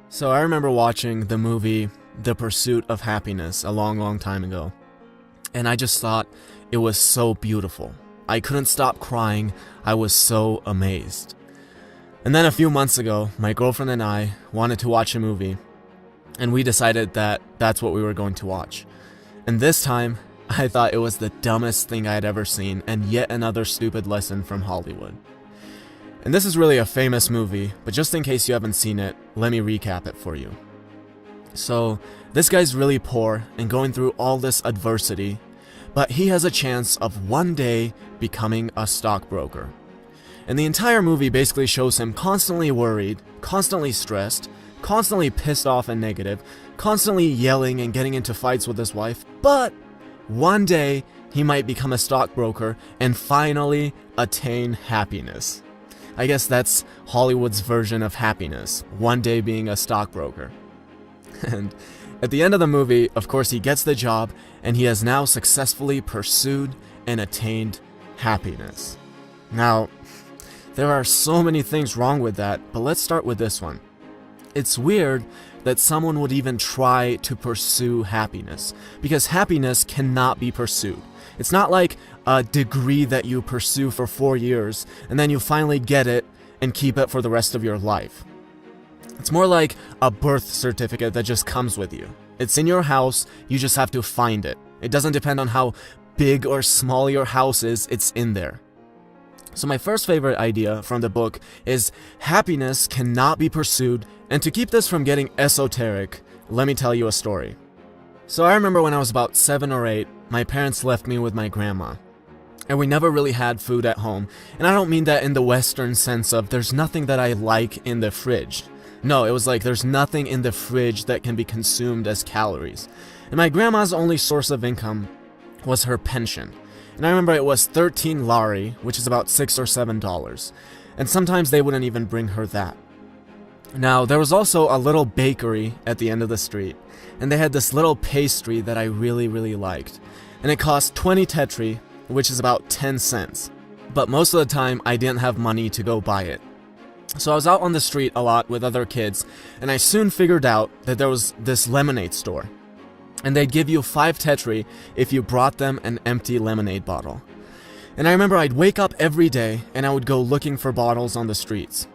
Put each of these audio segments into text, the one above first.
So I remember watching the movie The Pursuit of Happiness a long time ago, and I just thought it was so beautiful. I couldn't stop crying. I was so amazed. And then a few months ago, my girlfriend and I wanted to watch a movie, and we decided that that's what we were going to watch. And this time, I thought it was the dumbest thing I had ever seen, and yet another stupid lesson from Hollywood. And this is really a famous movie, but just in case you haven't seen it, let me recap it for you. So, this guy's really poor and going through all this adversity, but he has a chance of one day becoming a stockbroker. And the entire movie basically shows him constantly worried, constantly stressed, constantly pissed off and negative, constantly yelling and getting into fights with his wife, but one day he might become a stockbroker and finally attain happiness. I guess that's Hollywood's version of happiness, one day being a stockbroker. And at the end of the movie, of course, he gets the job, and he has now successfully pursued and attained happiness. Now, there are so many things wrong with that, but let's start with this one. It's weird that someone would even try to pursue happiness, because happiness cannot be pursued. It's not like a degree that you pursue for 4 years, and then you finally get it and keep it for the rest of your life. It's more like a birth certificate that just comes with you. It's in your house, you just have to find it. It doesn't depend on how big or small your house is, it's in there. So my first favorite idea from the book is happiness cannot be pursued, and to keep this from getting esoteric, let me tell you a story. So I remember when I was about 7 or 8, my parents left me with my grandma. And we never really had food at home. And I don't mean that in the Western sense of there's nothing that I like in the fridge. No, it was like there's nothing in the fridge that can be consumed as calories. And my grandma's only source of income was her pension. And I remember it was 13 lari, which is about $6 or $7. And sometimes they wouldn't even bring her that. Now, there was also a little bakery at the end of the street, and they had this little pastry that I really liked. And it cost 20 tetri, which is about 10 cents. But most of the time, I didn't have money to go buy it. So I was out on the street a lot with other kids, and I soon figured out that there was this lemonade store. And they'd give you 5 tetri if you brought them an empty lemonade bottle. And I remember I'd wake up every day, and I would go looking for bottles on the streets.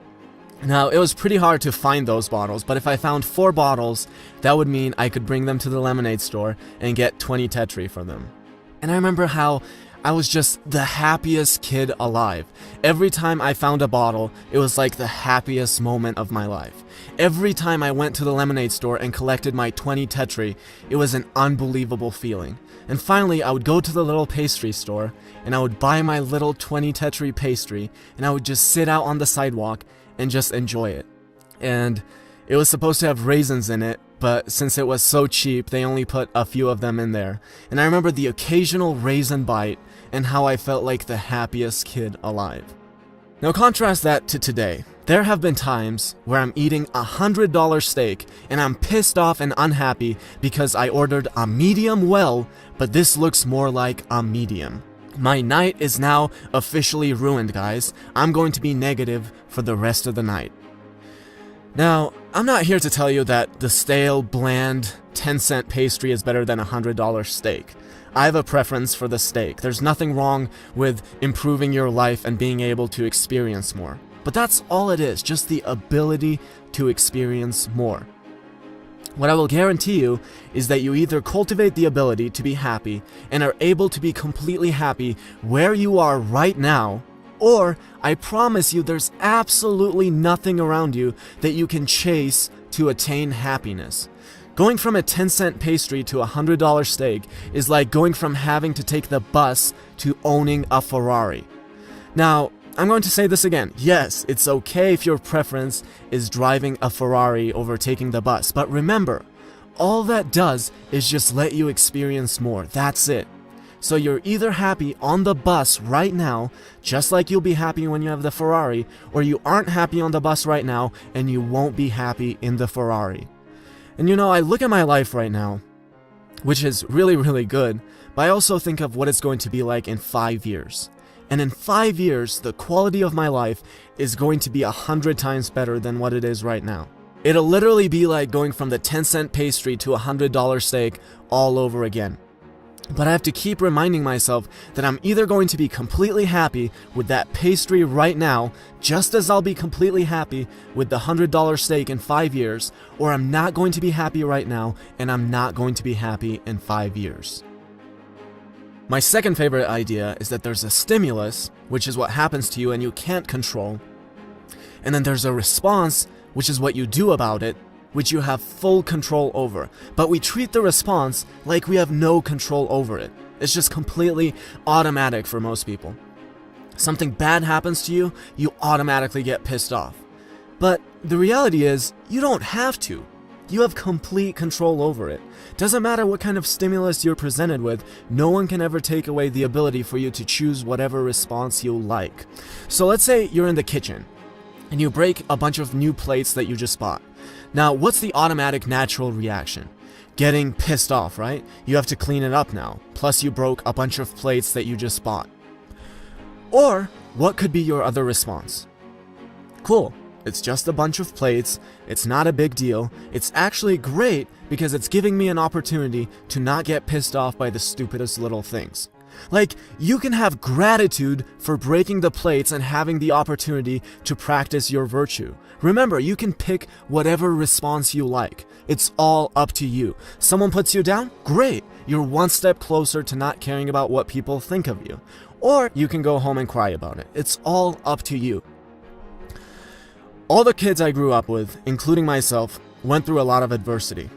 Now, it was pretty hard to find those bottles, but if I found 4 bottles, that would mean I could bring them to the lemonade store and get 20 tetri for them. And I remember how I was just the happiest kid alive. Every time I found a bottle, it was like the happiest moment of my life. Every time I went to the lemonade store and collected my 20 tetri, it was an unbelievable feeling. And finally, I would go to the little pastry store, and I would buy my little 20 tetri pastry, and I would just sit out on the sidewalk and just enjoy it. And it was supposed to have raisins in it, but since it was so cheap, they only put a few of them in there. And I remember the occasional raisin bite and how I felt like the happiest kid alive. Now contrast that to today. There have been times where I'm eating a $100 steak and I'm pissed off and unhappy because I ordered a medium well, but this looks more like a medium. My night is now officially ruined, guys. I'm going to be negative for the rest of the night. Now, I'm not here to tell you that the stale, bland, 10-cent pastry is better than a $100 steak. I have a preference for the steak. There's nothing wrong with improving your life and being able to experience more. But that's all it is, just the ability to experience more. What I will guarantee you is that you either cultivate the ability to be happy and are able to be completely happy where you are right now, or I promise you there's absolutely nothing around you that you can chase to attain happiness. Going from a 10-cent pastry to a $100 steak is like going from having to take the bus to owning a Ferrari. Now, I'm going to say this again. Yes, it's okay if your preference is driving a Ferrari over taking the bus, but remember, all that does is just let you experience more. That's it. So you're either happy on the bus right now, just like you'll be happy when you have the Ferrari, or you aren't happy on the bus right now and you won't be happy in the Ferrari. And you know, I look at my life right now, which is really, really good, but I also think of what it's going to be like in 5 years. And in 5 years, the quality of my life is going to be 100 times better than what it is right now. It'll literally be like going from the 10-cent pastry to a $100 steak all over again. But I have to keep reminding myself that I'm either going to be completely happy with that pastry right now, just as I'll be completely happy with the $100 steak in 5 years, or I'm not going to be happy right now, and I'm not going to be happy in 5 years. My second favorite idea is that there's a stimulus, which is what happens to you and you can't control, and then there's a response, which is what you do about it, which you have full control over. But we treat the response like we have no control over it. It's just completely automatic for most people. Something bad happens to you, you automatically get pissed off. But the reality is, you don't have to. You have complete control over it. Doesn't matter what kind of stimulus you're presented with, no one can ever take away the ability for you to choose whatever response you like. So let's say you're in the kitchen, and you break a bunch of new plates that you just bought. Now, what's the automatic natural reaction? Getting pissed off, right? You have to clean it up now. Plus you broke a bunch of plates that you just bought. Or, what could be your other response? Cool, it's just a bunch of plates, it's not a big deal, it's actually great because it's giving me an opportunity to not get pissed off by the stupidest little things. Like, you can have gratitude for breaking the plates and having the opportunity to practice your virtue. Remember, you can pick whatever response you like. It's all up to you. Someone puts you down? Great! You're one step closer to not caring about what people think of you. Or you can go home and cry about it. It's all up to you. All the kids I grew up with, including myself, went through a lot of adversity.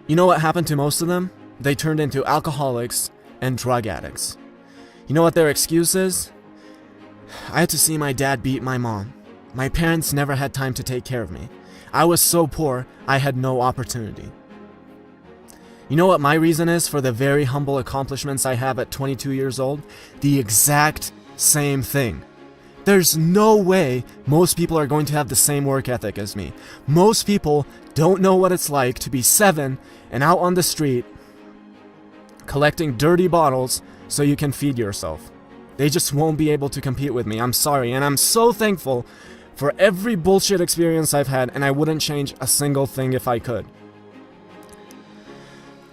You know what happened to most of them? They turned into alcoholics and drug addicts. You know what their excuse is? I had to see my dad beat my mom. My parents never had time to take care of me. I was so poor, I had no opportunity. You know what my reason is for the very humble accomplishments I have at 22 years old? The exact same thing. There's no way most people are going to have the same work ethic as me. Most people don't know what it's like to be 7 and out on the street collecting dirty bottles so you can feed yourself. They just won't be able to compete with me. I'm sorry, and I'm so thankful for every bullshit experience I've had, and I wouldn't change a single thing if I could.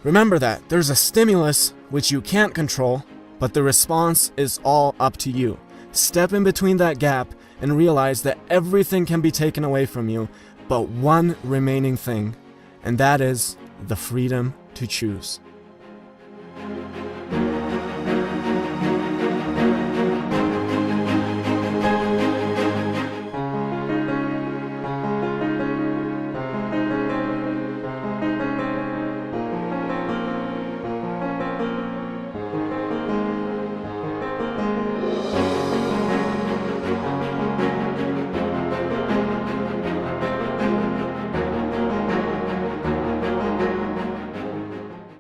Remember that there's a stimulus which you can't control, but the response is all up to you. Step in between that gap and realize that everything can be taken away from you, but one remaining thing, and that is the freedom to choose.